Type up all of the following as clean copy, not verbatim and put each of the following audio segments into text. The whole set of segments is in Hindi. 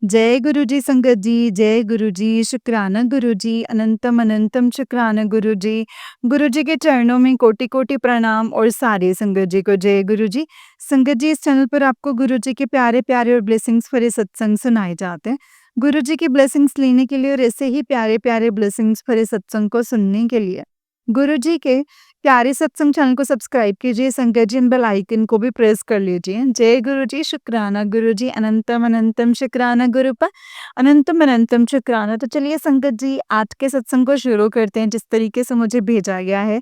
जय गुरु जी संगत जी, जय गुरु जी, शुक्राना गुरु जी, अनंतम अनंतम शुक्राना गुरु जी। गुरु जी के चरणों में कोटि-कोटि प्रणाम और सारे संगत जी को जय गुरु जी। संगत जी, इस चैनल पर आपको गुरु जी के प्यारे-प्यारे और ब्लेसिंग्स भरे सत्संग सुनाए जाते हैं। गुरु जी की ब्लेसिंग्स लेने के लिए और ऐसे ही प्यारे-प्यारे ब्लेसिंग्स भरे सत्संग को सुनने के लिए गुरु जी के प्यारे सत्संग चैनल को सब्सक्राइब कीजिए संगत जी, बेल आइकन को भी प्रेस कर लीजिए। जय गुरु जी, शुक्राना गुरु जी, अनंतम अनंतम शुक्राना गुरु पर, अनंतम अनंतम शुक्राना। तो चलिए संगत जी, आज के सत्संग को शुरू करते हैं। जिस तरीके से मुझे भेजा गया है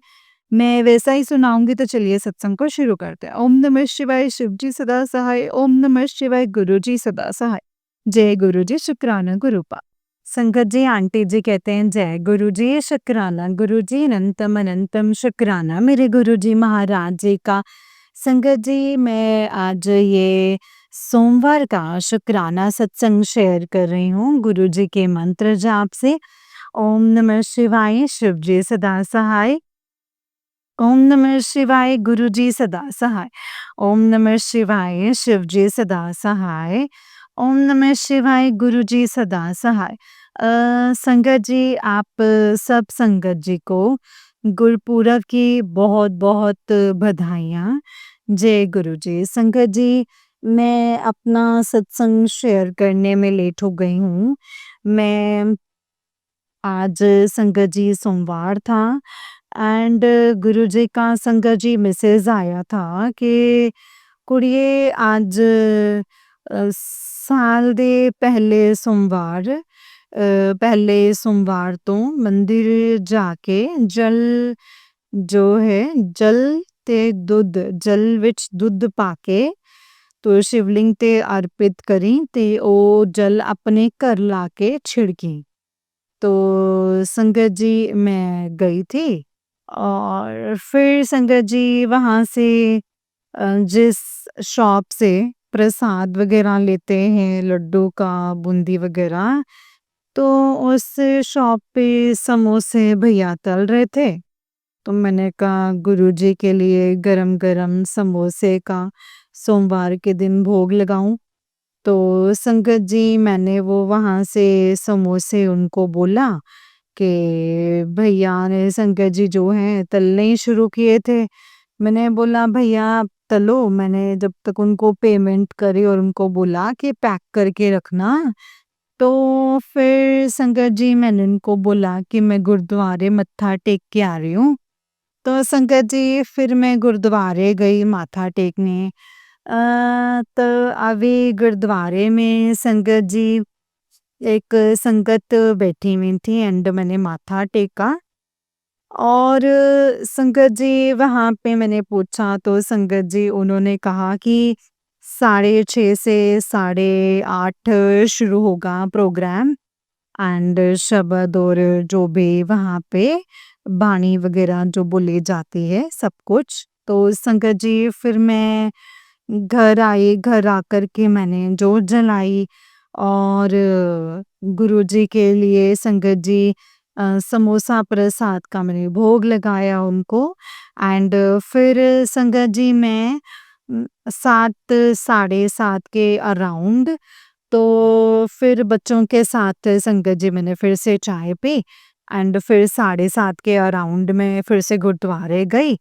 मैं वैसा ही सुनाऊंगी, तो चलिए सत्संग को शुरू करते हैं। ओम नमः शिवाय, शिव जी सदा सहाय। ओम नमः शिवाय, गुरु जी सदा सहाय। जय गुरु जी, शुक्राना गुरु पा। संगत जी, आंटी जी कहते हैं जय गुरु जी, शुक्राना गुरु जी, अनंतम अनंतम शुक्राना मेरे गुरु जी महाराज जी का। संगत जी, मैं आज ये सोमवार का शुक्राना सत्संग शेयर कर रही हूँ गुरु जी के मंत्र जाप से। ओम नमः शिवाय, शिव जी सदा सहाय। ओम नमः शिवाय, गुरु जी सदा सहाय। ओम नमः शिवाय, शिव जी सदा सहाय। ओम नमः शिवाय, गुरु जी सदा सहाय। संगत जी, आप सब संगत जी को गुरुपुरब की बहुत बहुत बधाइयाँ। जय गुरु जी। संगत जी, मैं अपना सत्संग शेयर करने में लेट हो गई हूँ। मैं आज संगत जी सोमवार था एंड गुरुजी का संगत जी मैसेज आया था कि कुड़िए आज साल दे पहले सोमवार तो मंदिर जाके जल जो है जल ते दुध जल विच दुध पाके तो शिवलिंग ते अर्पित करी ते ओ जल अपने घर लाके छिड़की। तो संगत जी, मैं गई थी और फिर संगत जी वहाँ से जिस शॉप से प्रसाद वगैरह लेते हैं, लड्डू का, बूंदी वगैरह, तो उस शॉप पे समोसे भैया तल रहे थे। तो मैंने कहा गुरुजी के लिए गरम-गरम समोसे का सोमवार के दिन भोग लगाऊं। तो संगत जी, मैंने वो वहाँ से समोसे उनको बोला कि भैया ने संगत जी जो हैं तलने ही शुरू किए थे। मैंने बोला भैया आप तलो, मैंने जब तक उनको पेमेंट करी और उनको बोला कि पैक करके रखना। तो फिर संगत जी, मैंने उनको बोला कि मैं गुरुद्वारे मत्था टेक के आ रही हूँ। तो संगत जी, फिर मैं गुरुद्वारे गई माथा टेकने। तो अभी गुरुद्वारे में संगत जी एक संगत बैठी हुई थी एंड मैंने माथा टेका और संगत जी वहाँ पे मैंने पूछा तो संगत जी उन्होंने कहा कि 6:30 से 8:30 शुरू होगा प्रोग्राम एंड शबद और जो भी वहाँ पे बाणी वगैरह जो बोली जाती है सब कुछ। तो संगत जी, फिर मैं घर आई, घर आकर के मैंने जोत जलाई और गुरुजी के लिए संगत जी समोसा प्रसाद का मैंने भोग लगाया उनको एंड फिर संगत जी मैं 7 7:30 के अराउंड तो फिर बच्चों के साथ संगत जी मैंने फिर से चाय पी एंड फिर 7:30 के अराउंड में फिर से गुरुद्वारे गई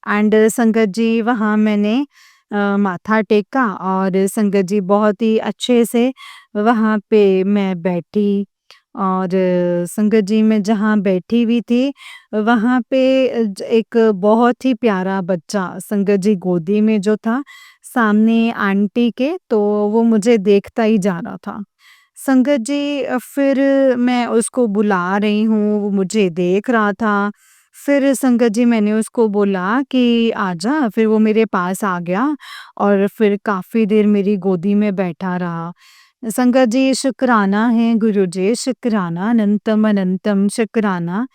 एंड संगत जी वहाँ मैंने माथा टेका और संगत जी बहुत ही अच्छे से वहाँ पे मैं बैठी और संगत जी मैं जहाँ बैठी हुई थी वहाँ पे एक बहुत ही प्यारा बच्चा संगत जी गोदी में जो था सामने आंटी के, तो वो मुझे देखता ही जा रहा था। संगत जी फिर मैं उसको बुला रही हूँ, वो मुझे देख रहा था। फिर संगत जी मैंने उसको बोला कि आजा, फिर वो मेरे पास आ गया और फिर काफ़ी देर मेरी गोदी में बैठा रहा। संगत जी, शुक्राना है गुरु जी, शुक्राना, अनंतम अनंतम शुक्राना।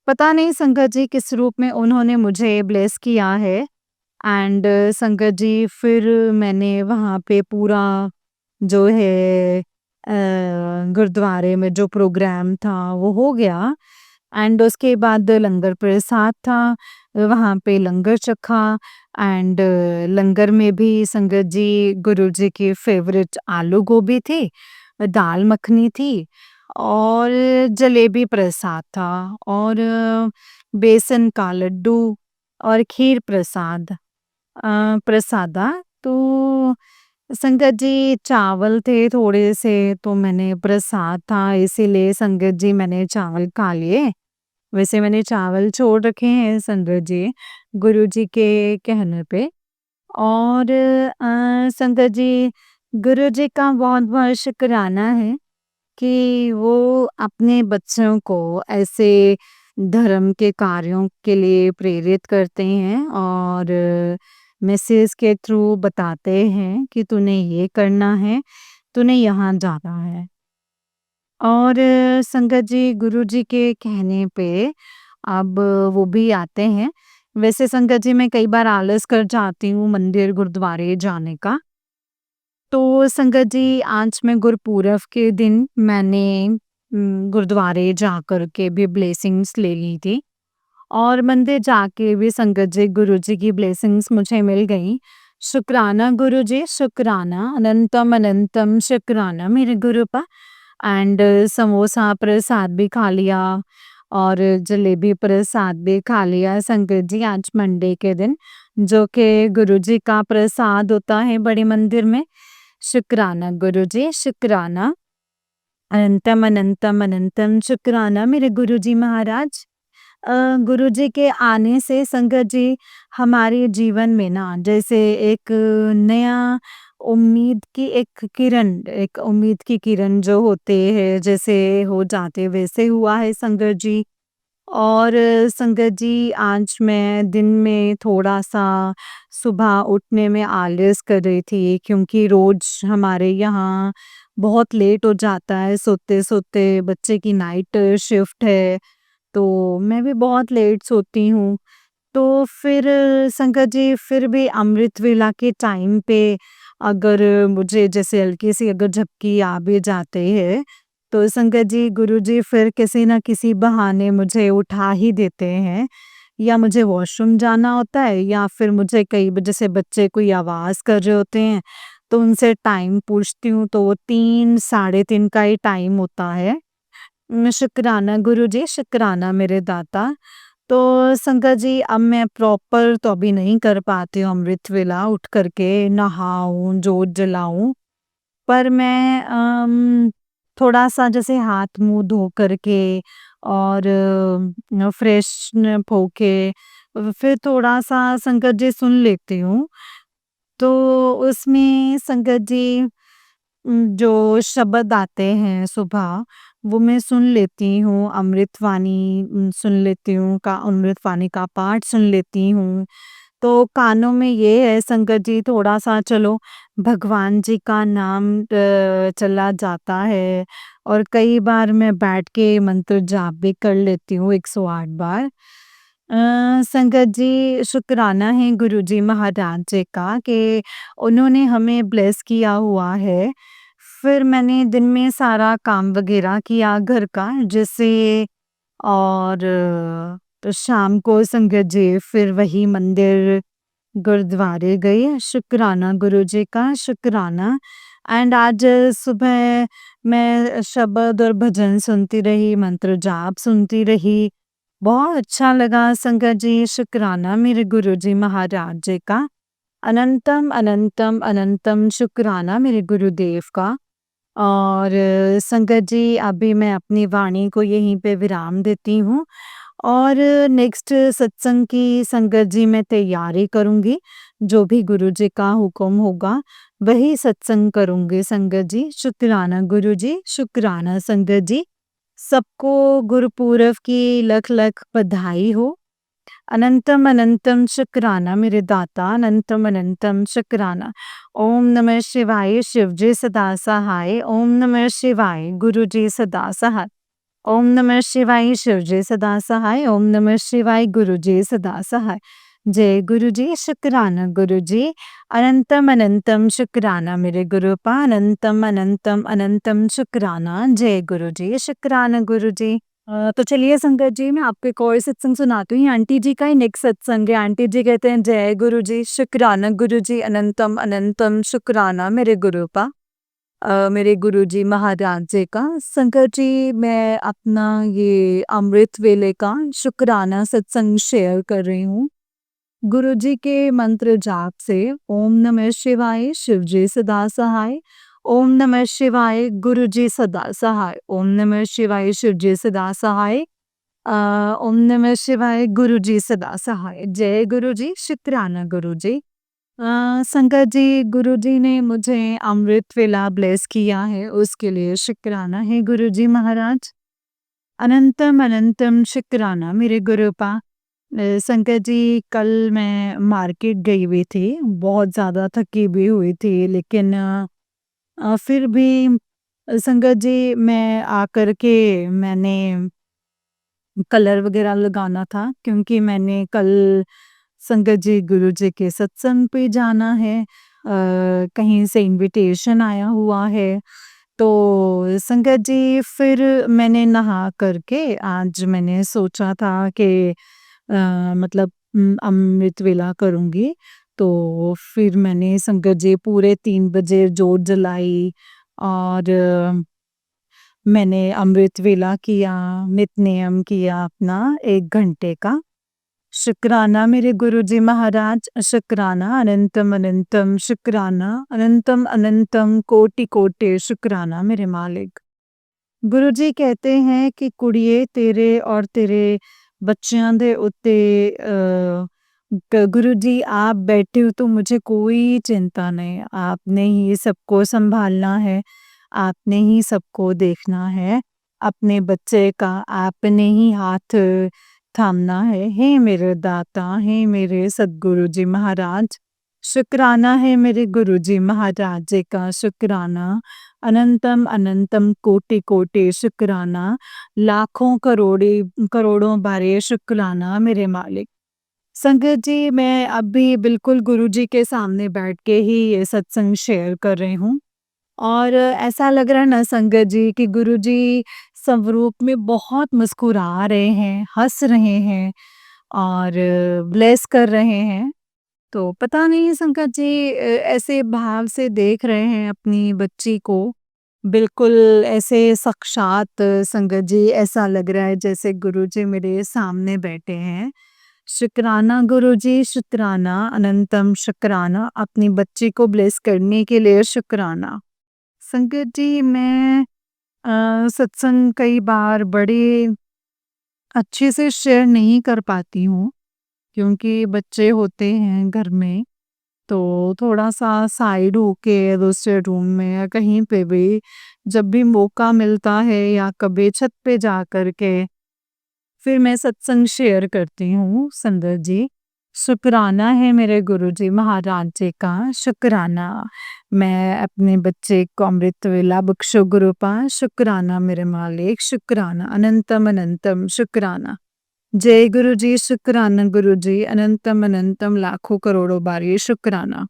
पता नहीं संगत जी किस रूप में उन्होंने मुझे ब्लेस किया है एंड संगत जी फिर मैंने वहाँ पे पूरा जो है गुरुद्वारे में जो प्रोग्राम था वो हो गया एंड उसके बाद लंगर प्रसाद था, वहाँ पे लंगर चखा एंड लंगर में भी संगत जी गुरु जी की फेवरेट आलू गोभी थी दाल मखनी थी और जलेबी प्रसाद था और बेसन का लड्डू और खीर प्रसादा। तो संगत जी चावल थे थोड़े से, तो मैंने प्रसाद था इसीलिए संगत जी मैंने चावल खा लिए। वैसे मैंने चावल छोड़ रखे हैं संगत जी, गुरुजी के कहने पे। और संगत जी, गुरुजी का बहुत-बहुत शुक्राना है कि वो अपने बच्चों को ऐसे धर्म के कार्यों के लिए प्रेरित करते हैं और मैसेज के थ्रू बताते हैं कि तूने ये करना है, तूने यहाँ जाना है। और संगत जी गुरुजी के कहने पे अब वो भी आते हैं। वैसे संगत जी मैं कई बार आलस कर जाती हूँ मंदिर गुरुद्वारे जाने का। तो संगत जी आज मैं गुरपुरब के दिन मैंने गुरुद्वारे जाकर के भी ब्लेसिंग्स ले ली थी और मंदिर जाके भी संगत जी गुरुजी की ब्लेसिंग्स मुझे मिल गई। शुक्राना गुरुजी, शुक्राना, अनंतम अनंतम शुक्राना मेरे गुरुपा। एंड समोसा प्रसाद भी खा लिया और जलेबी प्रसाद भी खा लिया संगत जी आज मंडे के दिन, जो कि गुरुजी का प्रसाद होता है बड़े मंदिर में। शुक्राना गुरुजी, शुक्राना, अनंतम अनंतम अनंतम शुक्राना मेरे गुरुजी महाराज। गुरुजी के आने से संगत जी हमारे जीवन में ना जैसे एक नया एक उम्मीद की किरण जो होते हैं जैसे हो जाते वैसे हुआ है संगत जी। और संगत जी आज मैं दिन में थोड़ा-सा सुबह उठने में आलस कर रही थी क्योंकि रोज़ हमारे यहाँ बहुत लेट हो जाता है सोते-सोते, बच्चे की नाइट शिफ्ट है, तो मैं भी बहुत लेट सोती हूँ। तो फिर संगत जी फिर भी अमृत वेला के टाइम पे अगर मुझे जैसे हल्की-सी अगर झपकी आ भी जाते हैं, तो संगत जी गुरुजी फिर किसी न किसी बहाने मुझे उठा ही देते हैं। या मुझे वॉशरूम जाना होता है या फिर मुझे कई जैसे बच्चे कोई आवाज़ कर रहे होते हैं, तो उनसे टाइम पूछती हूँ तो वो 3 साढ़े 3 का ही टाइम होता है। शुक्राना गुरुजी, शुक्राना मेरे दाता। तो संगत जी अब मैं प्रॉपर तो अभी नहीं कर पाती हूँ अमृत वेला उठ करके नहाऊँ, जोत जलाऊँ। पर मैं थोड़ा-सा जैसे हाथ मुँह धो करके और फ्रेश न होके फिर थोड़ा-सा संगत जी सुन लेती हूँ। तो उसमें संगत जी जो शब्द आते हैं सुबह, वो मैं सुन लेती हूँ, अमृतवाणी सुन लेती हूँ, का अमृतवाणी का पाठ सुन लेती हूँ। तो कानों में ये है संगत जी थोड़ा-सा चलो भगवान जी का नाम चला जाता है और कई बार मैं बैठ के मंत्र जाप भी कर लेती हूँ 108 बार। संगत जी शुक्राना है गुरुजी महाराज जी का कि उन्होंने हमें ब्लेस किया हुआ है। फिर मैंने दिन में सारा काम वगैरह किया घर का जैसे और तो शाम को संगत जी फिर वही मंदिर गुरुद्वारे गई। शुक्राना गुरुजी का, शुक्राना। एंड आज सुबह मैं शब्द और भजन सुनती रही, मंत्र जाप सुनती रही। बहुत अच्छा लगा संगत जी, शुक्राना मेरे गुरुजी महाराज जी का। अनंतम अनंतम अनंतम शुक्राना मेरे गुरुदेव का। और संगत जी अभी मैं अपनी वाणी को यहीं पे विराम देती हूँ और नेक्स्ट सत्संग की संगत जी मैं तैयारी करूँगी। जो भी गुरुजी का हुक्म होगा वही सत्संग करूँगी संगत जी। शुक्राना गुरुजी, शुक्राना संगत जी। सबको गुरुपूरब की लख-लख बधाई हो। अनंतम अनंतम शुक्राना मेरे दाता, अनंतम अनंतम शुक्राना। ओम नमः शिवाय, शिव जी सदा सहाय। ओम नमः शिवाय, गुरु जी सदा सहाय। ओम नमः शिवाय, शिव जी सदा सहाय। ओम नमः शिवाय, गुरु जी सदा सहाय। जय गुरु जी, शुक्राना गुरु जी। अनंतम अनंतम शुक्राना मेरे गुरुपा, अनंतम अनंतम अनंतम शुक्राना। जय गुरु जी, शुक्राना गुरु जी। तो चलिए संगत जी मैं आपको एक और सत्संग सुनाती हूँ। ये आंटी जी का ही नेक्स्ट सत्संग है। आंटी जी कहते हैं जय गुरु जी, शुक्राना गुरु जी, अनंतम अनंतम शुक्राना मेरे गुरुपा। मेरे गुरुजी महाराज जी का। संगत जी, मैं अपना ये अमृत वेले का शुक्राना सत्संग शेयर कर रही हूँ। गुरुजी के मंत्र जाप से ओम नमः शिवाय, शिवजी सदा सहाय। ओम नमः शिवाय, गुरुजी सदा सहाय। ओम नमः शिवाय, शिवजी सदा सहाय। ओम नमः शिवाय, गुरुजी सदा सहाय। जय गुरुजी, शुक्राना गुरुजी। संगत जी, गुरुजी ने मुझे अमृत वेला ब्लेस किया है, उसके लिए शुक्राना है गुरुजी महाराज। अनंतम अनंतम शुक्राना मेरे गुरुपा। संगत जी, कल मैं मार्केट गई हुई थी, बहुत ज़्यादा थकी भी हुई थी, लेकिन फिर भी संगत जी मैं आकर के मैंने कलर वगैरह लगाना था, क्योंकि मैंने कल संगत जी गुरुजी के सत्संग पे जाना है। कहीं से इनविटेशन आया हुआ है। तो संगत जी, फिर मैंने नहा करके आज मैंने सोचा था कि मतलब अमृत वेला करूँगी। तो फिर मैंने संगत जी पूरे 3 बजे जोत जलाई और मैंने अमृत वेला किया, नित्य-नेम किया अपना 1 घंटे का। शुक्राना मेरे गुरुजी महाराज, शुक्राना अनंतम अनंतम, शुक्राना अनंतम अनंतम, कोटि कोटि शुक्राना मेरे मालिक। गुरुजी कहते हैं कि कुड़िए तेरे और तेरे बच्चों दे उत्ते गुरुजी आप बैठे हो तो मुझे कोई चिंता नहीं। आपने ही सबको संभालना है, आपने ही सबको देखना है। अपने बच्चे का आपने ही हाथ थामना है। हे मेरे दाता, हे मेरे सद्गुरु जी महाराज, शुक्राना है मेरे गुरुजी महाराज जी का। शुक्राना अनंतम अनंतम, कोटि कोटि शुक्राना, लाखों करोड़ों बारे शुक्राना मेरे मालिक। संगत जी, मैं अभी बिल्कुल गुरुजी के सामने बैठ के ही ये सत्संग शेयर कर रही हूँ, और ऐसा लग रहा है ना संगत जी कि गुरुजी स्वरूप में बहुत मुस्कुरा रहे हैं, हंस रहे हैं और ब्लेस कर रहे हैं। तो पता नहीं संगत जी ऐसे भाव से देख रहे हैं अपनी बच्ची को, बिल्कुल ऐसे साक्षात संगत जी ऐसा लग रहा है जैसे गुरुजी मेरे सामने बैठे हैं। शुक्राना गुरुजी, शुक्राना अनंतम, शुक्राना अपनी बच्ची को ब्लेस करने के लिए शुक्राना। संगत जी, मैं सत्संग कई बार बड़े अच्छे से शेयर नहीं कर पाती हूँ, क्योंकि बच्चे होते हैं घर में, तो थोड़ा-सा साइड होके दूसरे रूम में या कहीं पे भी जब भी मौका मिलता है या कभी छत पे जा कर के फिर मैं सत्संग शेयर करती हूँ संगत जी। शुक्राना है मेरे गुरुजी महाराज जी का, शुक्राना। मैं अपने बच्चे को अमृत वेला बख्शो गुरुपा, शुक्राना मेरे मालिक, शुक्राना अनंतम अनंतम, शुक्राना। जय गुरुजी, शुक्राना गुरुजी, अनंतम अनंतम, लाखों करोड़ों बार शुक्राना।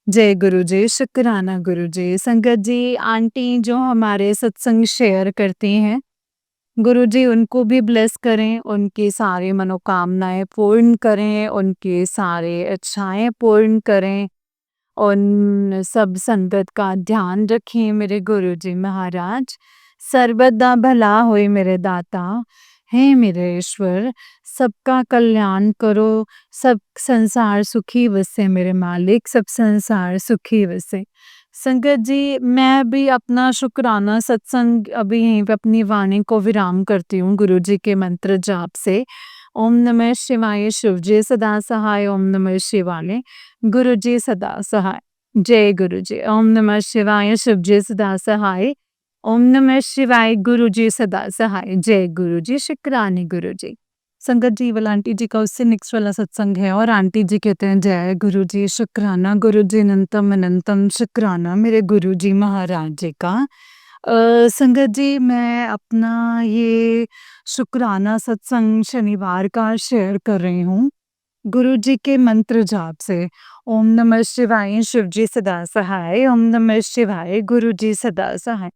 जय गुरुजी, शुक्राना गुरुजी। संगत जी, आंटी जो हमारे सत्संग शेयर करती हैं, गुरुजी उनको भी ब्लेस करें, उनकी सारी मनोकामनाएं पूर्ण करें, उनकी सारी इच्छाएं पूर्ण करें, उन सब संगत का ध्यान रखें मेरे गुरुजी महाराज। सर्वदा भला होए मेरे दाता, हे मेरे ईश्वर, सबका कल्याण करो, सब संसार सुखी वसे मेरे मालिक, सब संसार सुखी वसे। संगत जी, मैं भी अपना शुक्राना सत्संग अभी यहीं पे अपनी वाणी को विराम करती हूँ गुरुजी के मंत्र जाप से। ओम नमः शिवाय, शिवजी सदा सहाय। ओम नमः शिवाय, गुरुजी सदा सहाय। जय गुरुजी। ओम नमः शिवाय, शिवजी सदा सहाय। ओम नमः शिवाय, गुरुजी सदा सहाय। जय गुरुजी, शुक्राने गुरुजी। संगत जी, वाला आंटी जी का उससे नेक्स्ट वाला सत्संग है, और आंटी जी कहते हैं जय गुरुजी, शुक्राना गुरुजी, अनंतम अनंतम, शुक्राना मेरे गुरुजी महाराज जी का। संगत जी, मैं अपना ये शुक्राना सत्संग शनिवार का शेयर कर रही हूँ गुरुजी के मंत्र जाप से। ओम नमः शिवाय, शिवजी सदा सहाय। ओम नमः शिवाय, गुरुजी सदा सहाय।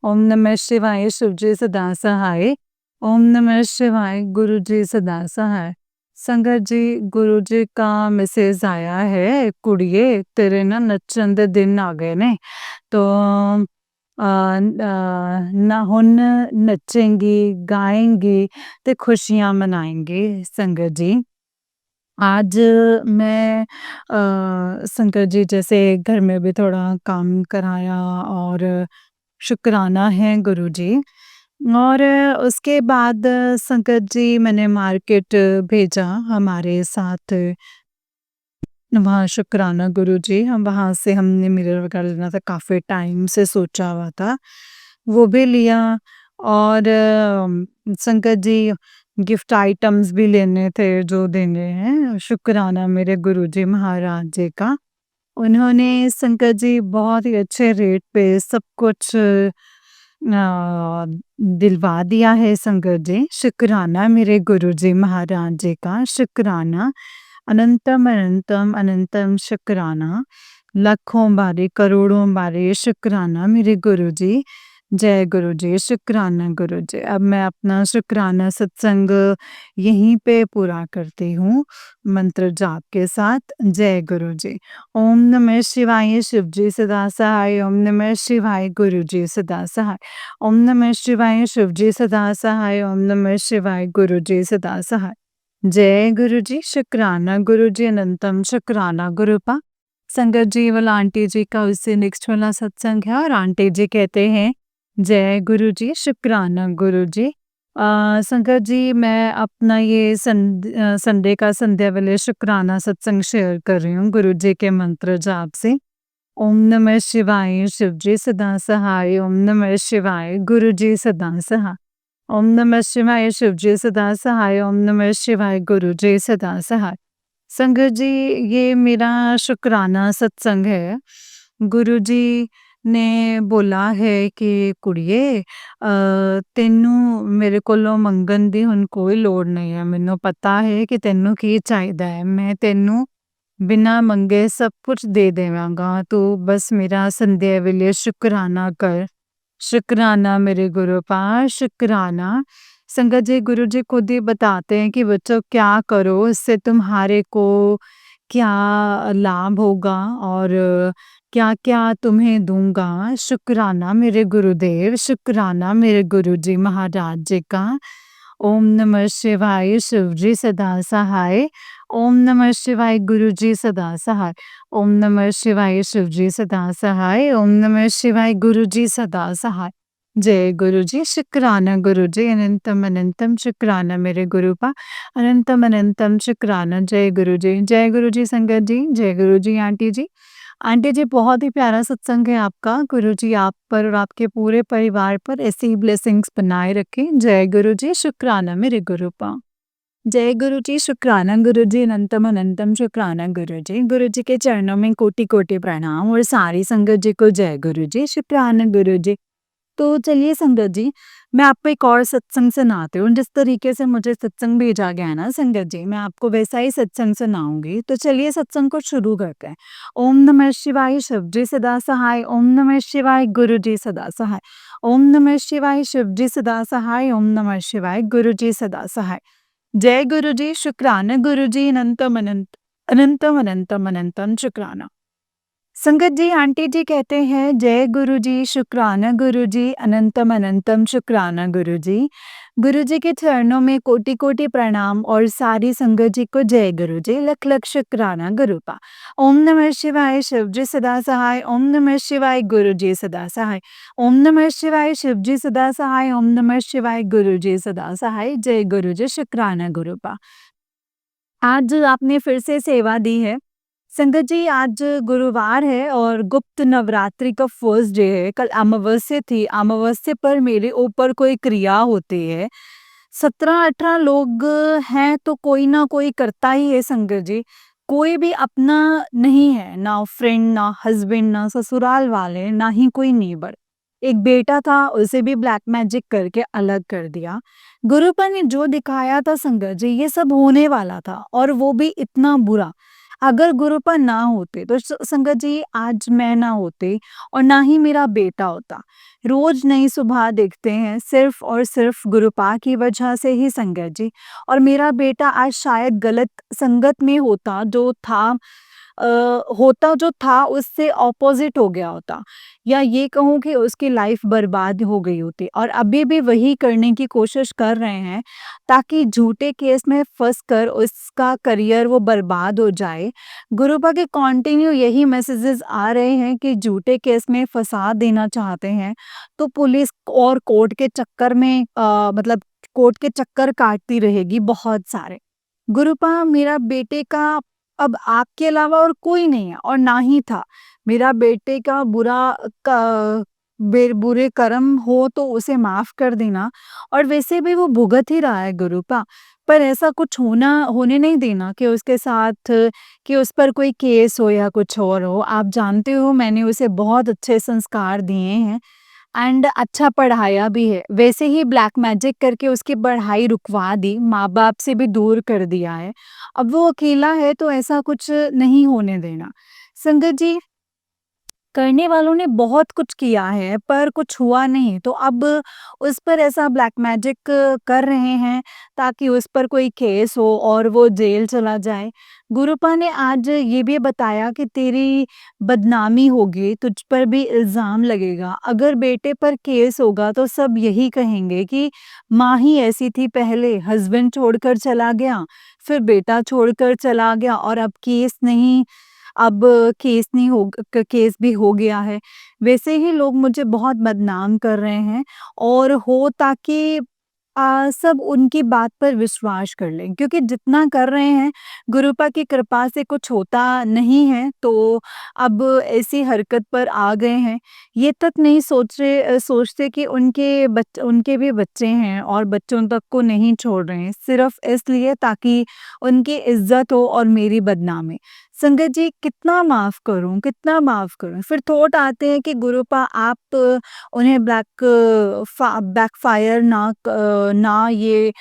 ओम नमः शिवाय, शिवजी सदा सहाय। ओम नमः शिवाय, गुरुजी सदा सहाय। संगत जी, गुरुजी का मैसेज आया है, कुड़िए तेरे ना नच्चन दे दिन आ गए ने। तो ना हुन नचेंगी, गाएँगी ते खुशियाँ मनाएँगे संगत जी। आज मैं संकट जी जैसे घर में भी थोड़ा काम कराया और शुक्राना है गुरुजी। और उसके बाद संकट जी मैंने मार्केट भेजा हमारे साथ वहाँ शुक्राना गुरुजी। हम वहाँ से हमने मिरर वगैरह लेना था, काफ़ी टाइम से सोचा हुआ था। वो भी लिया और संकट जी गिफ्ट आइटम्स भी लेने थे जो देने हैं, शुक्राना मेरे गुरुजी महाराज जी का। उन्होंने संकट जी बहुत ही अच्छे रेट पे सब कुछ दिलवा दिया है संकट जी। शुक्राना मेरे गुरुजी महाराज जी का, शुक्राना। अनंतम, अनंतम, अनंतम शुक्राना। लाखों बारी, करोड़ों बारी शुक्राना मेरे गुरुजी। जय गुरुजी, शुक्राना गुरुजी। अब मैं अपना शुक्राना सत्संग यहीं पे पूरा करती हूँ, मंत्र जाप के साथ। जय गुरुजी। ओम नमः शिवाय शिवजी सदा सहाय, ओम नमः शिवाय गुरुजी सदा सहाय, ओम नमः शिवाय शिवजी सदा सहाय, ओम नमः शिवाय गुरुजी सदा सहाय। जय गुरुजी, शुक्राना गुरुजी, अनंतम शुक्राना गुरुपा। संगत जी वाला आंटी जी का उससे नेक्स्ट वाला सत्संग है और आंटी जी कहते हैं जय गुरुजी, शुक्राना गुरुजी। संगत जी मैं अपना ये संडे का संध्या वेले शुक्राना सत्संग शेयर कर रही हूँ गुरुजी के मंत्र जाप से। ओम नमः शिवाय शिवजी सदा सहाय, ओम नमः शिवाय गुरुजी सदा सहाय, ओम नमः शिवाय शिवजी सदा सहाय, ओम नमः शिवाय गुरुजी सदा सहाय। संगत जी ये मेरा शुक्राना सत्संग है। गुरुजी ने बोला है कि कुड़िए तेनू मेरे कोलों मंगन दी हुण कोई लोड़ नहीं है, मैनू पता है कि तेनू की चाहिदा है, मैं तेनू बिना मंगे सब कुछ दे देवांगा, तू बस मेरा संध्या वेले शुक्राना कर। शुक्राना मेरे गुरुपाद, शुक्राना। संगत जी गुरु जी खुद ही बताते हैं कि बच्चों क्या करो, इससे तुम्हारे को क्या लाभ होगा और क्या-क्या तुम्हें दूँगा। शुक्राना मेरे गुरुदेव, शुक्राना मेरे गुरुजी महाराज जी का। ओम नमः शिवाय शिवजी सदा सहाय, ओम नमः शिवाय गुरुजी सदा सहाय, ओम नमः शिवाय शिवजी सदा सहाय, ओम नमः शिवाय गुरुजी सदा सहाय। जय गुरुजी, शुक्राना गुरुजी, अनंतम अनंतम शुक्राना मेरे गुरुपा, अनंतम अनंतम शुक्राना। जय गुरुजी संगत जी, जय गुरुजी आंटी जी। आंटी जी बहुत ही प्यारा सत्संग है आपका। गुरुजी आप पर और आपके पूरे परिवार पर ऐसी ही ब्लेसिंग्स बनाए रखें। जय गुरुजी, शुक्राना मेरे गुरुपा। जय गुरुजी, शुक्राना गुरुजी, अनंतम अनंतम शुक्राना गुरुजी। गुरुजी के चरणों में कोटि-कोटि प्रणाम और सारी संगत जी को जय गुरुजी, शुक्राना गुरुजी। तो चलिए संगत जी, मैं आपको एक और सत्संग सुनाती हूँ। जिस तरीके से मुझे सत्संग भेजा गया है ना संगत जी, मैं आपको वैसा ही सत्संग सुनाऊँगी। तो चलिए सत्संग को शुरू करते हैं। ओम नमः शिवाय शिवजी सदा सहाय, ओम नमः शिवाय गुरुजी सदा सहाय, ओम नमः शिवाय शिवजी सदा सहाय, ओम नमः शिवाय गुरुजी सदा सहाय। जय गुरुजी, शुक्राना गुरुजी, अनंतम अनंत अनंतम अनंतम अनंतम शुक्राना। संगत जी आंटी जी कहते हैं जय गुरुजी, शुक्राना गुरुजी, अनंतम अनंतम शुक्राना गुरुजी। गुरुजी के चरणों में कोटि कोटि प्रणाम और सारी संगत जी को जय गुरुजी, लख लख शुक्राना गुरुपा। ओम नमः शिवाय शिवजी सदा सहाय, ओम नमः शिवाय गुरुजी सदा सहाय, ओम नमः शिवाय शिवजी सदा सहाय, ओम नमः शिवाय गुरुजी सदा सहाय। जय गुरुजी, शुक्राना गुरुपा। आज आपने फिर से सेवा दी है। संगत जी आज गुरुवार है और गुप्त नवरात्रि का फर्स्ट डे है। कल अमावस्या थी, अमावस्या पर मेरे ऊपर कोई क्रिया होती है। 17-18 लोग हैं तो कोई ना कोई करता ही है संगत जी। कोई भी अपना नहीं है, ना फ्रेंड, ना हस्बैंड, ना ससुराल वाले, ना ही कोई नेबर। एक बेटा था, उसे भी ब्लैक मैजिक करके अलग कर दिया। गुरुपा ने जो दिखाया था संगत जी, ये सब होने वाला था और वो भी इतना बुरा। अगर गुरुपा ना होते तो संगत जी आज मैं ना होती और ना ही मेरा बेटा होता। रोज नई सुबह देखते हैं सिर्फ और सिर्फ गुरुपा की वजह से ही संगत जी। और मेरा बेटा आज शायद गलत संगत में होता जो था होता जो था उससे ऑपोजिट हो गया होता, या ये कहूँ कि उसकी लाइफ बर्बाद हो गई होती, और अभी भी वही करने की कोशिश कर रहे हैं ताकि झूठे केस में फँस कर उसका करियर वो बर्बाद हो जाए। गुरुपा के कंटिन्यू यही मैसेजेस आ रहे हैं कि झूठे केस में फँसा देना चाहते हैं, तो पुलिस और कोर्ट के चक्कर में मतलब कोर्ट के चक्कर काटती रहेगी बहुत सारे। गुरुपा, मेरा बेटे का अब आपके अलावा और कोई नहीं है और ना ही था। मेरा बेटे का बुरे कर्म हो तो उसे माफ कर देना, और वैसे भी वो भुगत ही रहा है गुरुपा। पर ऐसा कुछ होने नहीं देना कि उसके साथ कि उस पर कोई केस हो या कुछ और हो। आप जानते हो मैंने उसे बहुत अच्छे संस्कार दिए हैं एंड अच्छा पढ़ाया भी है। वैसे ही ब्लैक मैजिक करके उसकी पढ़ाई रुकवा दी, माँ-बाप से भी दूर कर दिया है। अब वो अकेला है तो ऐसा कुछ नहीं होने देना। संगत जी, करने वालों ने बहुत कुछ किया है पर कुछ हुआ नहीं, तो अब उस पर ऐसा ब्लैक मैजिक कर रहे हैं ताकि उस पर कोई केस हो और वो जेल चला जाए। गुरुपा ने आज ये भी बताया कि तेरी बदनामी होगी, तुझ पर भी इल्ज़ाम लगेगा। अगर बेटे पर केस होगा तो सब यही कहेंगे कि माँ ही ऐसी थी पहले, हस्बैंड छोड़कर चला गया, फिर बेटा छोड़कर चला गया और अब केस नहीं हो केस भी हो गया है। वैसे ही लोग मुझे बहुत बदनाम कर रहे हैं, और हो ताकि सब उनकी बात पर विश्वास कर लें, क्योंकि जितना कर रहे हैं गुरुपा की कृपा से कुछ होता नहीं है, तो अब ऐसी हरकत पर आ गए हैं। ये तक नहीं सोचते कि उनके भी बच्चे हैं और बच्चों तक को नहीं छोड़ रहे हैं, सिर्फ इसलिए ताकि उनकी इज्जत हो और मेरी बदनामी। संगत जी, कितना माफ़ करूँ, कितना माफ़ करूँ? फिर थॉट आते हैं कि गुरुपा आप उन्हें बैकफ़ायर ना ये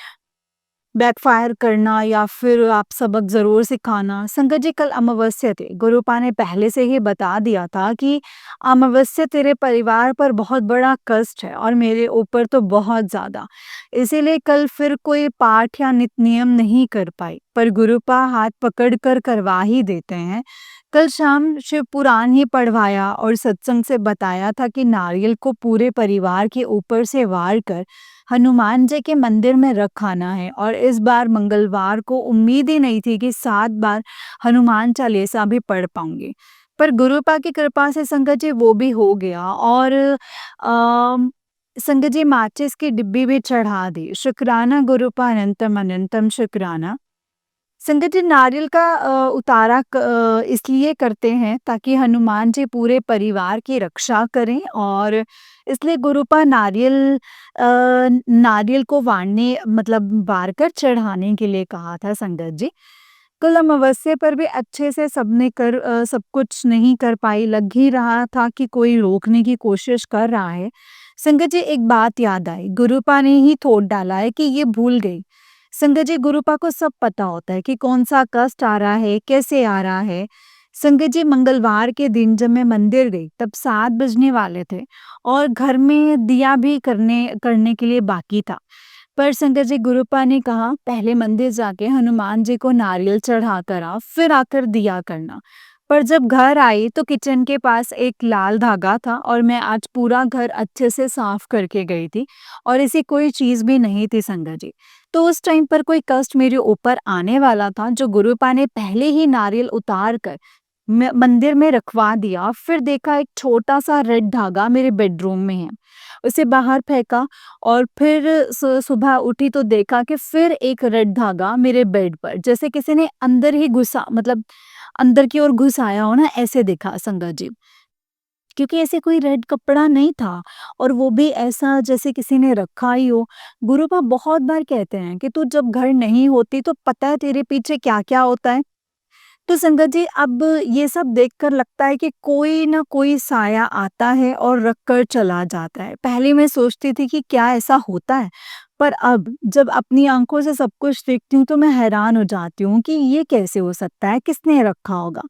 बैकफ़ायर करना या फिर आप सबक ज़रूर सिखाना। संगत जी, कल अमावस्या थी। गुरुपा ने पहले से ही बता दिया था कि अमावस्या तेरे परिवार पर बहुत बड़ा कष्ट है और मेरे ऊपर तो बहुत ज़्यादा। इसीलिए कल फिर कोई पाठ या नित नियम नहीं कर पाई, पर गुरुपा हाथ पकड़ कर करवा ही देते हैं। कल शाम शिव पुराण ही पढ़वाया और सत्संग से बताया था कि नारियल को पूरे परिवार के ऊपर से वार कर हनुमान जी के मंदिर में रख आना है, और इस बार मंगलवार को उम्मीद ही नहीं थी कि 7 बार हनुमान चालीसा भी पढ़ पाऊँगी। पर गुरुपा की कृपा से संगत जी वो भी हो गया, और संगत जी माचिस की डिब्बी भी चढ़ा दी। शुक्राना गुरुपा, अनंतम अनंतम शुक्राना। संगत जी, नारियल का उतारा इसलिए करते हैं ताकि हनुमान जी पूरे परिवार की रक्षा करें, और इसलिए गुरुपा नारियल को वार कर चढ़ाने के लिए कहा था संगत जी। कल अमावस्या पर भी अच्छे से सब कुछ नहीं कर पाई, लग ही रहा था कि कोई रोकने की कोशिश कर रहा है। संगत जी, एक बात याद आई, गुरुपा ने ही थोप डाला है कि ये भूल गई। संगत जी, गुरुपा को सब पता होता है कि कौन-सा कष्ट आ रहा है, कैसे आ रहा है। संगत जी, मंगलवार के दिन जब मैं मंदिर गई तब 7 बजने वाले थे और घर में दिया भी करने के लिए बाकी था। पर संगत जी, गुरुपा ने कहा पहले मंदिर जाके हनुमान जी को नारियल चढ़ा कर आ, फिर आकर दिया करना। पर जब घर आई तो किचन के पास एक लाल धागा था और मैं आज पूरा घर अच्छे से साफ करके गई थी और ऐसी कोई चीज भी नहीं थी संगत जी। तो उस टाइम पर कोई कष्ट मेरे ऊपर आने वाला था जो गुरुपा ने पहले ही नारियल उतार कर मंदिर में रखवा दिया। फिर देखा एक छोटा सा रेड धागा मेरे बेडरूम में है, उसे बाहर फेंका, और फिर सुबह उठी तो देखा कि फिर एक रेड धागा मेरे बेड पर, जैसे किसी ने अंदर ही घुसा अंदर की ओर घुसाया हो ना, ऐसे दिखा संगत जी। क्योंकि ऐसे कोई रेड कपड़ा नहीं था और वो भी ऐसा जैसे किसी ने रखा ही हो। गुरुपा बहुत बार कहते हैं कि तू जब घर नहीं होती तो पता है तेरे पीछे क्या-क्या होता है। तो संगत जी, अब ये सब देखकर लगता है कि कोई ना कोई साया आता है और रख कर चला जाता है। पहले मैं सोचती थी कि क्या ऐसा होता है? पर अब जब अपनी आँखों से सब कुछ देखती हूँ तो मैं हैरान हो जाती हूँ कि ये कैसे हो सकता है? किसने रखा होगा?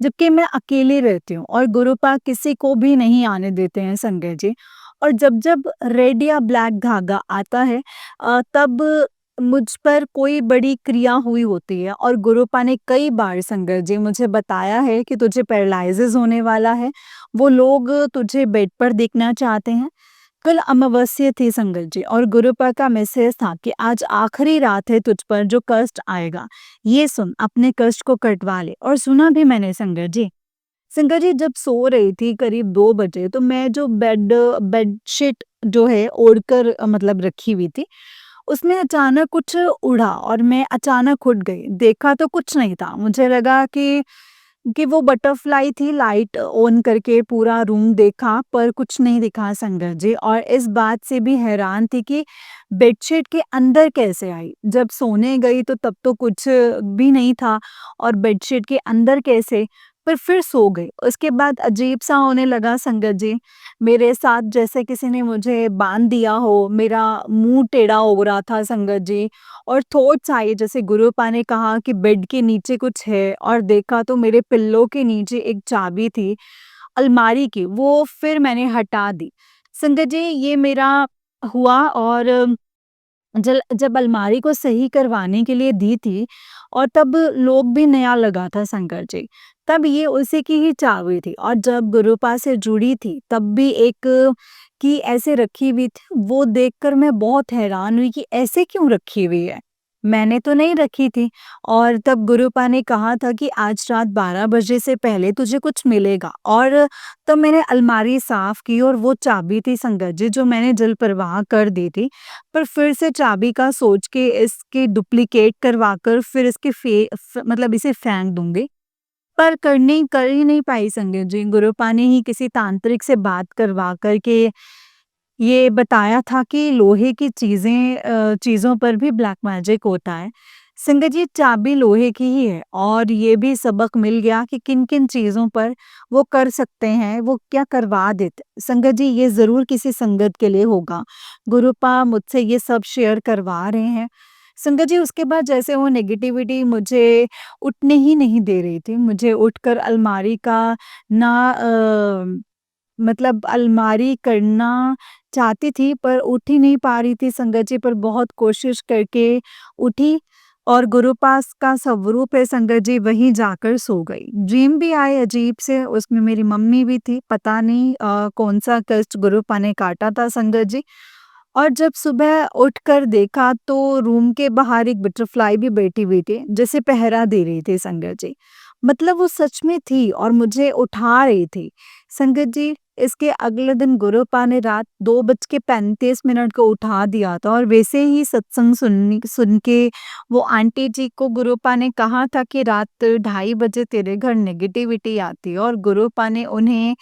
जबकि मैं अकेली रहती हूँ और गुरुपा किसी को भी नहीं आने देते हैं संगत जी। और जब-जब रेड या ब्लैक धागा आता है तब मुझ पर कोई बड़ी क्रिया हुई होती है और गुरुपा ने कई बार संगत जी मुझे बताया है कि तुझे पैरालिसिस होने वाला है, वो लोग तुझे बेड पर देखना चाहते हैं। कल अमावस्या थी संगत जी और गुरुपा का मैसेज था कि आज आखिरी रात है तुझ पर जो कष्ट आएगा, ये सुन अपने कष्ट को कटवा ले। और सुना भी मैंने संगत जी। संगत जी जब सो रही थी करीब 2 बजे, तो मैं जो बेडशीट जो है ओढ़कर मतलब रखी हुई थी, उसमें अचानक कुछ उड़ा और मैं अचानक उठ गई। देखा तो कुछ नहीं था। मुझे लगा कि वो बटरफ्लाई थी। लाइट ऑन करके पूरा रूम देखा पर कुछ नहीं दिखा संगत जी, और इस बात से भी हैरान थी कि बेडशीट के अंदर कैसे आई। जब सोने गई तो तब तो कुछ भी नहीं था, और बेडशीट के अंदर कैसे। पर फिर सो गई। उसके बाद अजीब सा होने लगा संगत जी। मेरे साथ जैसे किसी ने मुझे बांध दिया हो, मेरा मुंह टेढ़ा हो रहा था संगत जी। और थॉट्स आए जैसे गुरुपा ने कहा कि बेड के नीचे कुछ है, और देखा तो मेरे पिल्लो के नीचे एक चाबी थी अलमारी की, वो फिर मैंने हटा दी। संगत जी ये मेरा हुआ, और जल जब अलमारी को सही करवाने के लिए दी थी और तब लॉक भी नया लगा था शंकर जी, तब ये उसी की ही चाबी थी। और जब गुरुपा से जुड़ी थी तब भी एक की ऐसे रखी हुई थी। वो देखकर मैं बहुत हैरान हुई कि ऐसे क्यों रखी हुई है, मैंने तो नहीं रखी थी। और तब गुरुपा ने कहा था कि आज रात 12 बजे से पहले तुझे कुछ मिलेगा। और तब मैंने अलमारी साफ की और वो चाबी थी संगत जी जो मैंने जल प्रवाह कर दी थी। पर फिर से चाबी का सोच के इसके डुप्लीकेट करवाकर फिर इसके मतलब इसे फेंक दूंगी। पर कर ही नहीं पाई संगत जी। गुरुपा ने ही किसी तांत्रिक से बात करवा कर के ये बताया था कि लोहे की चीज़ों पर भी ब्लैक मैजिक होता है। संगत जी चाबी लोहे की ही है, और ये भी सबक मिल गया कि किन-किन चीज़ों पर वो कर सकते हैं, वो क्या करवा देते। संगत जी ये ज़रूर किसी संगत के लिए होगा। गुरुपा मुझसे ये सब शेयर करवा रहे हैं। संगत जी उसके बाद जैसे वो नेगेटिविटी मुझे उठने ही नहीं दे रही थी। मुझे उठकर अलमारी का ना मतलब अलमारी करना चाहती थी पर उठ ही नहीं पा रही थी संगत जी। पर बहुत कोशिश करके उठी, और गुरु पास का स्वरूप है संगत जी, वहीं जाकर सो गई। ड्रीम भी आए अजीब से, उसमें मेरी मम्मी भी थी। पता नहीं कौन सा कष्ट गुरुपा ने काटा था संगत जी। और जब सुबह उठकर देखा तो रूम के बाहर एक बटरफ्लाई भी बैठी हुई थी, जैसे पहरा दे रही थी संगत जी। मतलब वो सच में थी और मुझे उठा रही थी। संगत जी इसके अगले दिन गुरुपा ने रात 2:35 को उठा दिया था, और वैसे ही सत्संग सुन के वो आंटी जी को गुरुपा ने कहा था कि रात 2:30 बजे तेरे घर नेगेटिविटी आती है, और गुरुपा ने उन्हें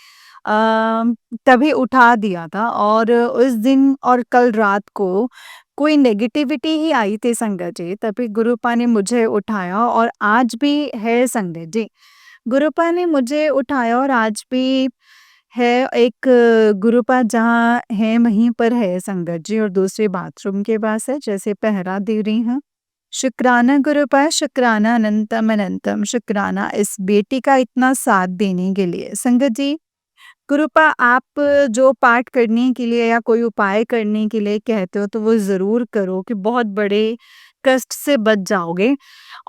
तभी उठा दिया था। और उस दिन और कल रात को कोई नेगेटिविटी ही आई थी संगत जी, तभी गुरुपा ने मुझे उठाया, और आज भी है संगत जी। गुरुपा ने मुझे उठाया और आज भी है। एक गुरुपा जहाँ है वहीं पर है संगत जी, और दूसरे बाथरूम के पास है, जैसे पहरा दे रही हूँ। शुक्राना गुरुपा, शुक्राना अनंतम अनंतम, शुक्राना इस बेटी का इतना साथ देने के लिए। संगत जी कृपा आप जो पाठ करने के लिए या कोई उपाय करने के लिए कहते हो तो वो ज़रूर करो कि बहुत बड़े कष्ट से बच जाओगे।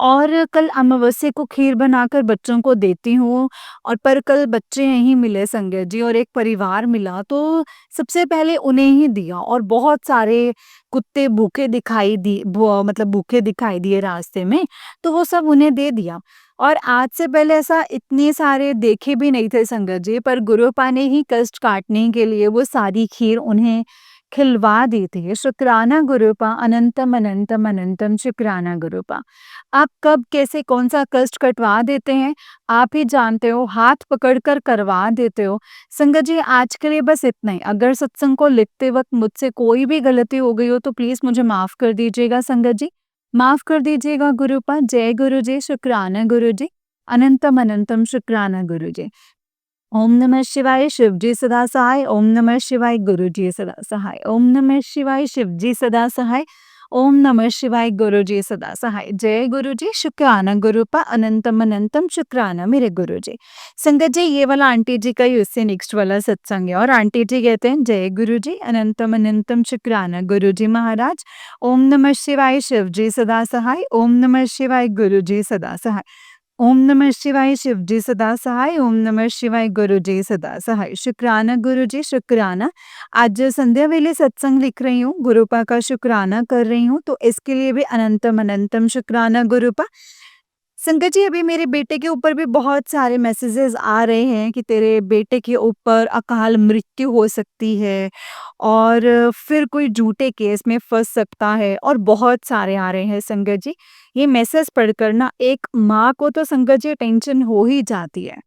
और कल अमावस्या को खीर बनाकर बच्चों को देती हूँ, और पर कल बच्चे नहीं मिले संगत जी, और एक परिवार मिला तो सबसे पहले उन्हें ही दिया, और बहुत सारे कुत्ते मतलब भूखे दिखाई दिए रास्ते में, तो वो सब उन्हें दे दिया। और आज से पहले ऐसा इतने सारे देखे भी नहीं थे संगत जी, पर गुरुपा ने ही कष्ट काटने के लिए वो सारी खीर उन्हें खिलवा दी थी। शुक्राना गुरुपा, अनंतम अनंतम अनंतम शुक्राना गुरुपा। आप कब कैसे कौन सा कष्ट कटवा देते हैं आप ही जानते हो, हाथ पकड़कर करवा देते हो। संगत जी आज के लिए बस इतना ही। अगर सत्संग को लिखते वक्त मुझसे कोई भी गलती हो गई हो तो प्लीज मुझे माफ कर दीजिएगा संगत जी, माफ कर दीजिएगा गुरुपा। जय गुरु जी, शुक्राना गुरु जी, अनंतम अनंतम शुक्राना गुरु जी। ओम नमः शिवाय, शिव जी सदा सहाय। ओम नमः शिवाय, गुरु जी सदा सहाय। ओम नमः शिवाय, शिव जी सदा सहाय। ओम नमः शिवाय गुरुजी सदा सहाय। जय गुरुजी, शुक्राना गुरुपा, अनंतम अनंतम शुक्राना मेरे गुरुजी। संगत जी, ये वाला आंटी जी का ही उससे नेक्स्ट वाला सत्संग है और आंटी जी कहते हैं, जय गुरुजी, अनंतम अनंतम शुक्राना गुरुजी महाराज। ओम नमः शिवाय शिवजी सदा सहाय। ओम नमः शिवाय गुरुजी सदा सहाय। ओम नमः शिवाय शिवजी सदा सहाय। ओम नमः शिवाय गुरुजी सदा सहाय। शुक्राना गुरुजी, शुक्राना। आज संध्या वेले सत्संग लिख रही हूँ, गुरुपा का शुक्राना कर रही हूँ, तो इसके लिए भी अनंतम अनंतम शुक्राना गुरुपा। संगत जी, अभी मेरे बेटे के ऊपर भी बहुत सारे मैसेजेस आ रहे हैं कि तेरे बेटे के ऊपर अकाल मृत्यु हो सकती है और फिर कोई झूठे केस में फंस सकता है और बहुत सारे आ रहे हैं संगत जी। ये मैसेज पढ़कर ना एक माँ को तो संगत जी टेंशन हो ही जाती है।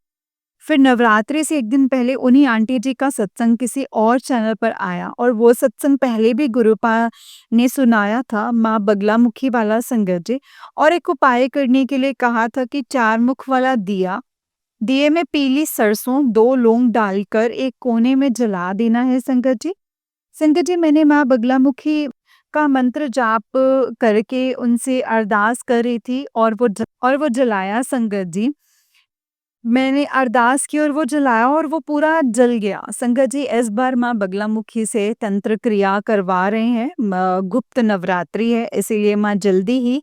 फिर नवरात्रि से एक दिन पहले उन्हीं आंटी जी का सत्संग किसी और चैनल पर आया और वो सत्संग पहले भी गुरुपा ने सुनाया था, माँ बगलामुखी वाला संगत जी। और एक उपाय करने के लिए कहा था कि 4 मुख वाला दिया, दिए में पीली सरसों 2 लौंग डालकर एक कोने में जला देना है संगत जी। संगत जी, मैंने माँ बगलामुखी का मंत्र जाप करके उनसे अरदास कर रही थी और वो जलाया संगत जी। मैंने अरदास की और वो जलाया और वो पूरा जल गया। संगत जी, इस बार माँ बगलामुखी से तंत्र क्रिया करवा रहे हैं। गुप्त नवरात्रि है, इसीलिए माँ जल्दी ही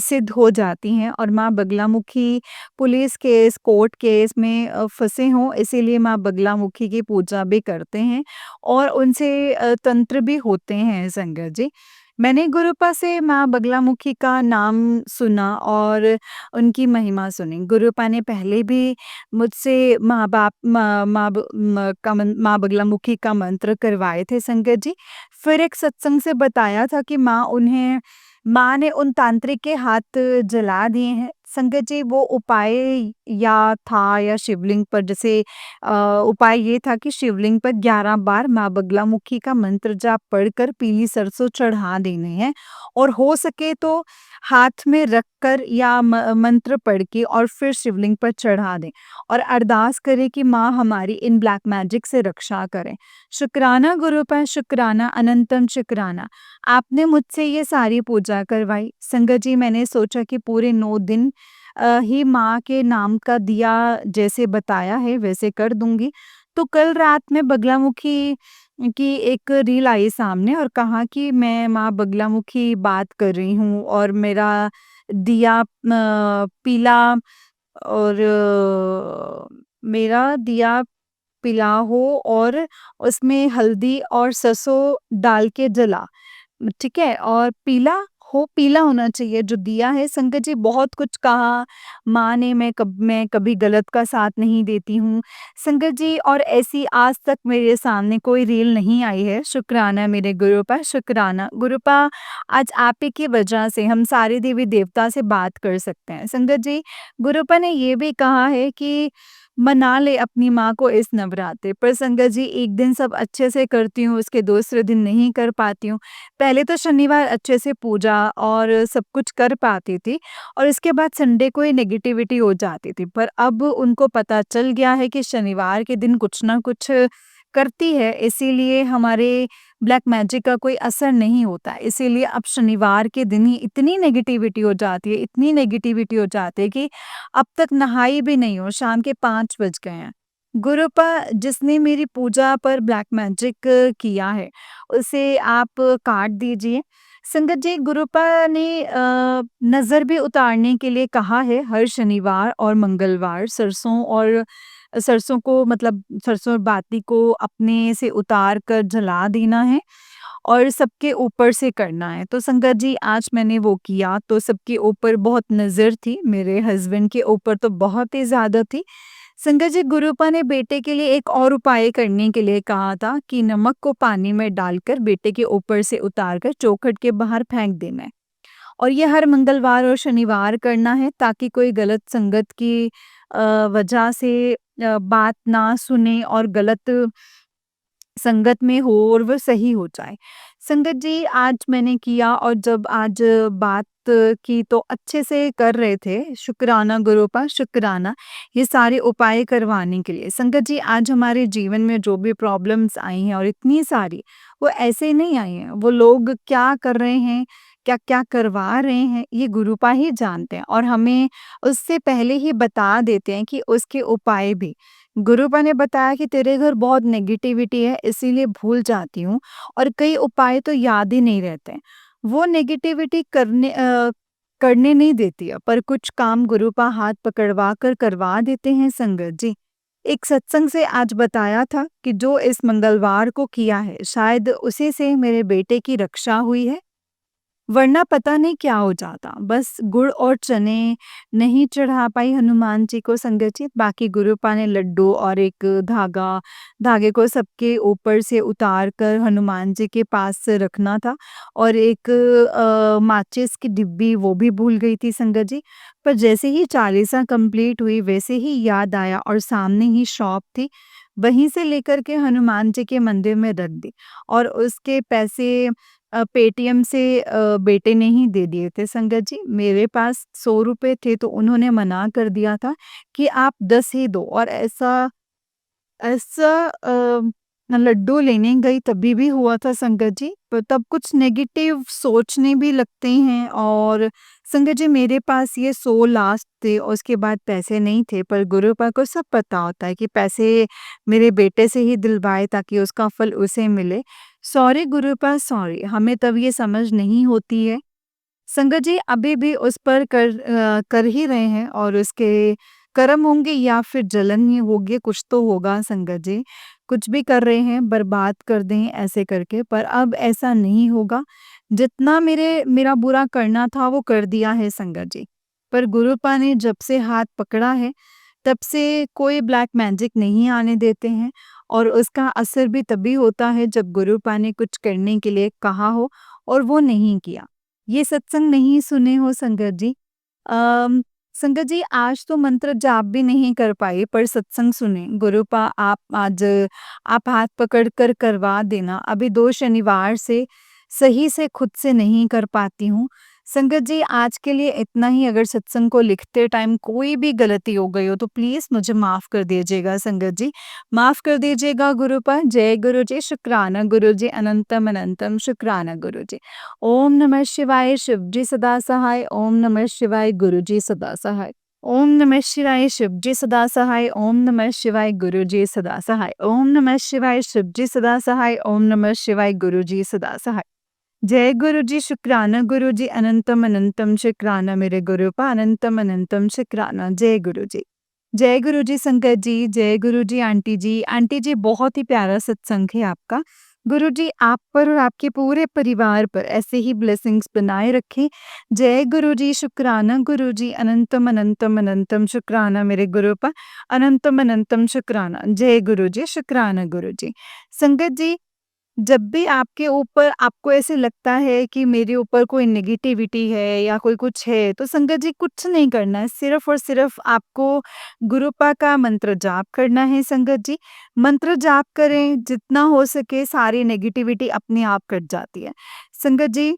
सिद्ध हो जाती हैं और माँ Baglamukhi police case, court case में फँसे हों, इसीलिए माँ बगलामुखी की पूजा भी करते हैं और उनसे तंत्र भी होते हैं संगत जी। मैंने गुरुपा से माँ बगलामुखी का नाम सुना और उनकी महिमा सुनी। गुरुपा ने पहले भी मुझसे माँ बगलामुखी का मंत्र करवाए थे संगत जी। फिर एक सत्संग से बताया था कि माँ ने उन तांत्रिक के हाथ जला दिए हैं। संगत जी, वो उपाय या शिवलिंग पर जैसे उपाय ये था कि शिवलिंग पर 11 बार माँ बगलामुखी का मंत्र जाप पढ़कर पीली सरसों चढ़ा देने हैं और हो सके तो हाथ में रखकर या मंत्र पढ़ के और फिर शिवलिंग पर चढ़ा दें और अरदास करें कि माँ हमारी इन ब्लैक मैजिक से रक्षा करें। शुक्राना गुरु पर, शुक्राना, अनंतम शुक्राना। आपने मुझसे ये सारी पूजा करवाई। संगत जी, मैंने सोचा कि पूरे 9 दिन ही माँ के नाम का दिया जैसे बताया है वैसे कर दूंगी। तो कल रात में बगलामुखी की एक रील आई सामने और कहा कि मैं माँ बगलामुखी बात कर रही हूँ और मेरा दिया पीला और मेरा दिया पीला हो और उसमें हल्दी और सरसों डाल के जला। ठीक है? और पीला होना चाहिए जो दिया है। संगत जी, बहुत कुछ कहा माँ ने, मैं कभी गलत का साथ नहीं देती हूँ। संगत जी, और ऐसी आज तक मेरे सामने कोई रील नहीं आई है। शुक्राना मेरे गुरुपा, शुक्राना। गुरुपा, आज आप ही की वजह से हम सारे देवी-देवता से बात कर सकते हैं। संगत जी, गुरुपा ने ये भी कहा है कि मना ले अपनी माँ को इस नवरात्रि पर। संगत जी, एक दिन सब अच्छे से करती हूँ, उसके दूसरे दिन नहीं कर पाती हूँ। पहले तो शनिवार अच्छे से पूजा और सब कुछ कर पाती थी और इसके बाद संडे को ही नेगेटिविटी हो जाती थी। पर अब उनको पता चल गया है कि शनिवार के दिन कुछ ना कुछ करती है, इसीलिए हमारे ब्लैक मैजिक का कोई असर नहीं होता है। इसीलिए अब शनिवार के दिन ही इतनी नेगेटिविटी हो जाती है, इतनी नेगेटिविटी हो जाती है कि अब तक नहाई भी नहीं हूँ, शाम के 5 बज गए हैं। गुरुपा, जिसने मेरी पूजा पर ब्लैक मैजिक किया है, उसे आप काट दीजिए। संगत जी, गुरुपा ने नज़र भी उतारने के लिए कहा है हर शनिवार और मंगलवार सरसों को, मतलब सरसों और बाती को अपने से उतार कर जला देना है और सबके ऊपर से करना है। तो संगत जी, आज मैंने वो किया तो सबके ऊपर बहुत नज़र थी, मेरे हस्बैंड के ऊपर तो बहुत ही ज़्यादा थी। संगत जी, गुरुपा ने बेटे के लिए एक और उपाय करने के लिए कहा था कि नमक को पानी में डालकर बेटे के ऊपर से उतार कर चौखट के बाहर फेंक देना है और ये हर मंगलवार और शनिवार करना है ताकि कोई गलत संगत की वजह से बात ना सुने और गलत संगत में हो और वो सही हो जाए। संगत जी आज मैंने किया और जब आज बात की तो अच्छे से कर रहे थे, शुक्राना गुरु का शुक्राना, ये सारे उपाय करवाने के लिए। संगत जी आज हमारे जीवन में जो भी प्रॉब्लम्स आई हैं और इतनी सारी, वो ऐसे ही नहीं आई हैं, वो लोग क्या कर रहे हैं, क्या-क्या करवा रहे हैं, ये गुरुपा ही जानते हैं और हमें उससे पहले ही बता देते हैं कि उसके उपाय भी। गुरुपा ने बताया कि तेरे घर बहुत नेगेटिविटी है इसीलिए भूल जाती हूँ और कई उपाय तो याद ही नहीं रहते हैं। वो नेगेटिविटी करने नहीं देती है पर कुछ काम गुरुपा हाथ पकड़वा कर करवा देते हैं संगत जी। एक सत्संग से आज बताया था कि जो इस मंगलवार को किया है शायद उसी से मेरे बेटे की रक्षा हुई है, वरना पता नहीं क्या हो जाता। बस गुड़ और चने नहीं चढ़ा पाई हनुमान जी को संगत जी, बाकी गुरुपा ने लड्डू और एक धागा, धागे को सबके ऊपर से उतार कर हनुमान जी के पास से रखना था और एक माचिस की डिब्बी वो भी भूल गई थी संगत जी। पर जैसे ही चालीसा कंप्लीट हुई वैसे ही याद आया और सामने ही शॉप थी, वहीं से लेकर के हनुमान जी के मंदिर में रख दी और उसके पैसे पेटीएम से बेटे ने ही दे दिए थे संगत जी। मेरे पास 100 रुपए थे तो उन्होंने मना कर दिया था कि आप 10 ही दो और ऐसा ऐसा लड्डू लेने गई तभी भी हुआ था संगत जी, पर तब कुछ नेगेटिव सोचने भी लगते हैं और संगत जी मेरे पास ये 100 लास्ट थे और उसके बाद पैसे नहीं थे पर गुरुपा को सब पता होता है कि पैसे मेरे बेटे से ही दिलवाए ताकि उसका फल उसे मिले। सॉरी गुरुपा सॉरी, हमें तब ये समझ नहीं होती है। संगत जी अभी भी उस पर कर ही रहे हैं और उसके कर्म होंगे या फिर जलन ही होगी, कुछ तो होगा संगत जी। कुछ भी कर रहे हैं, बर्बाद कर दें ऐसे करके, पर अब ऐसा नहीं होगा। जितना मेरा बुरा करना था वो कर दिया है संगत जी। पर गुरुपा ने जब से हाथ पकड़ा है, तब से कोई ब्लैक मैजिक नहीं आने देते हैं और उसका असर भी तभी होता है जब गुरुपा ने कुछ करने के लिए कहा हो और वो नहीं किया। ये सत्संग नहीं सुने हो संगत जी? संगत जी आज तो मंत्र जाप भी नहीं कर पाई पर सत्संग सुने। गुरुपा आप आज आप हाथ पकड़ कर करवा देना। अभी 2 शनिवार से सही से खुद से नहीं कर पाती हूँ। संगत जी आज के लिए इतना ही, अगर सत्संग को लिखते टाइम कोई भी गलती हो गई हो तो प्लीज़ मुझे माफ़ कर दीजिएगा संगत जी। माफ़ कर दीजिएगा गुरुपा। जय गुरु जी, शुक्राना गुरु जी, अनंतम अनंतम शुक्राना गुरु जी। ओम नमः शिवाय, शिव जी सदा सहाय। ओम नमः शिवाय, गुरु जी सदा सहाय। ओम नमः शिवाय, शिव जी सदा सहाय। ओम नमः शिवाय, गुरु जी सदा सहाय। ओम नमः शिवाय, शिव जी सदा सहाय। ओम नमः शिवाय, गुरु जी सदा सहाय। जय गुरु जी, शुक्राना गुरु जी, अनंतम अनंतम शुक्राना मेरे गुरुपा, अनंतम अनंतम शुक्राना। जय गुरु जी। जय गुरु जी संगत जी, जय गुरु जी आंटी जी। आंटी जी बहुत ही प्यारा सत्संग है आपका। गुरु जी आप पर और आपके पूरे परिवार पर ऐसे ही ब्लेसिंग्स बनाए रखें। जय गुरु जी, शुक्राना गुरु जी, अनंतम अनंतम अनंतम शुक्राना मेरे गुरुपा, अनंतम अनंतम शुक्राना। जय गुरु जी, शुक्राना गुरु जी। संगत जी जब भी आपके ऊपर आपको ऐसे लगता है कि मेरे ऊपर कोई नेगेटिविटी है या कोई कुछ है, तो संगत जी कुछ नहीं करना है, सिर्फ़ और सिर्फ़ आपको गुरुपा का मंत्र जाप करना है संगत जी। मंत्र जाप करें, जितना हो सके सारी नेगेटिविटी अपने आप कट जाती है। संगत जी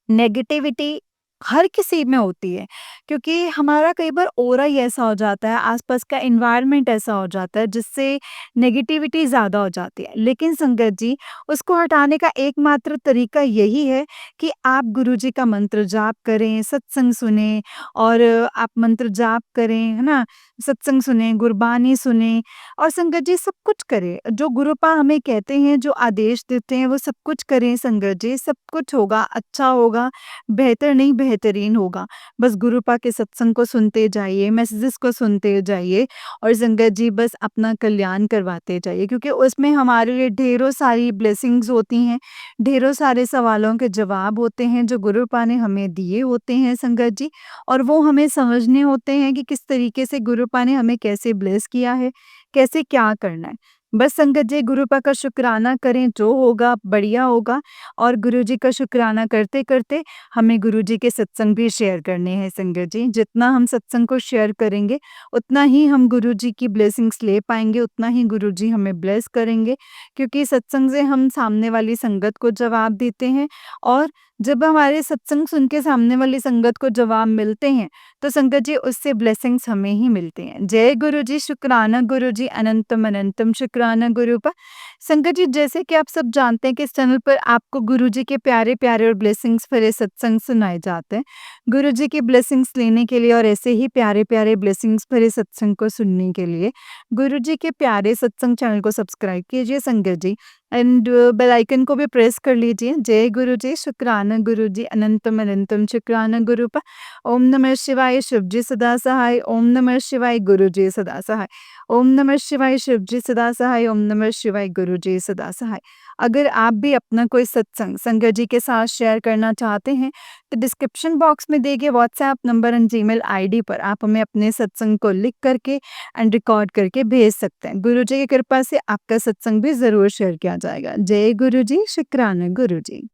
नेगेटिविटी हर किसी में होती है क्योंकि हमारा कई बार ऑरा ही ऐसा हो जाता है, आसपास का एनवायरनमेंट ऐसा हो जाता है जिससे नेगेटिविटी ज़्यादा हो जाती है। लेकिन संगत जी उसको हटाने का एकमात्र तरीका यही है कि आप गुरुजी का मंत्र जाप करें, सत्संग सुनें और आप मंत्र जाप करें, है ना? सत्संग सुनें, गुरबानी सुनें और संगत जी सब कुछ करें। जो गुरुपा हमें कहते हैं, जो आदेश देते हैं वो सब कुछ करें संगत जी, सब कुछ होगा, अच्छा होगा, बेहतर नहीं बेहतरीन होगा। बस गुरुपा के सत्संग को सुनते जाइए, मैसेजेस को सुनते जाइए और संगत जी बस अपना कल्याण करवाते जाइए क्योंकि उसमें हमारे लिए ढेरों सारी ब्लेसिंग्स होती हैं, ढेरों सारे सवालों के जवाब होते हैं जो गुरुपा ने हमें दिए होते हैं संगत जी और वो हमें समझने होते हैं कि किस तरीके से गुरुपा ने हमें कैसे ब्लेस किया है, कैसे क्या करना है। बस संगत जी गुरुपा का शुक्राना करें, जो होगा बढ़िया होगा और गुरुजी का शुक्राना करते-करते हमें गुरुजी के सत्संग भी शेयर करने हैं संगत जी। जितना हम सत्संग को शेयर करेंगे, उतना ही हम गुरुजी की ब्लेसिंग्स ले पाएँगे, उतना ही गुरुजी हमें ब्लेस करेंगे क्योंकि सत्संग से हम सामने वाली संगत को जवाब देते हैं और जब हमारे सत्संग सुन के सामने वाली संगत को जवाब मिलते हैं, तो संगत जी उससे ब्लेसिंग्स हमें ही मिलते हैं। जय गुरु जी, शुक्राना गुरु जी, अनंतम अनंतम शुक्राना गुरुपा। संगत जी जैसे कि आप सब जानते हैं कि इस चैनल पर आपको गुरु जी के प्यारे-प्यारे और ब्लेसिंग्स भरे सत्संग सुनाए जाते हैं। गुरु जी की ब्लेसिंग्स लेने के लिए और ऐसे ही प्यारे-प्यारे ब्लेसिंग्स भरे सत्संग को सुनने के लिए गुरु जी के प्यारे सत्संग चैनल को सब्सक्राइब कीजिए संगत जी एंड बेल आइकन को भी प्रेस कर लीजिए। जय गुरु जी, शुक्राना गुरु जी, अनंतम अनंतम शुक्राना गुरुपा। ओम नमः शिवाय, शिव जी सदा सहाय। ओम नमः शिवाय, गुरु जी सदा सहाय। ओम नमः शिवाय, शिव जी सदा सहाय। ओम नमः शिवाय, गुरु जी सदा सहाय। अगर आप भी अपना कोई सत्संग संगत जी के साथ शेयर करना चाहते हैं, तो डिस्क्रिप्शन बॉक्स में दिए गए WhatsApp number and Gmail ID पर आप हमें अपने सत्संग को लिख करके एंड रिकॉर्ड करके भेज सकते हैं। गुरु जी की कृपा से आपका सत्संग भी ज़रूर शेयर किया जाएगा। जय गुरु जी, शुक्राना गुरु जी।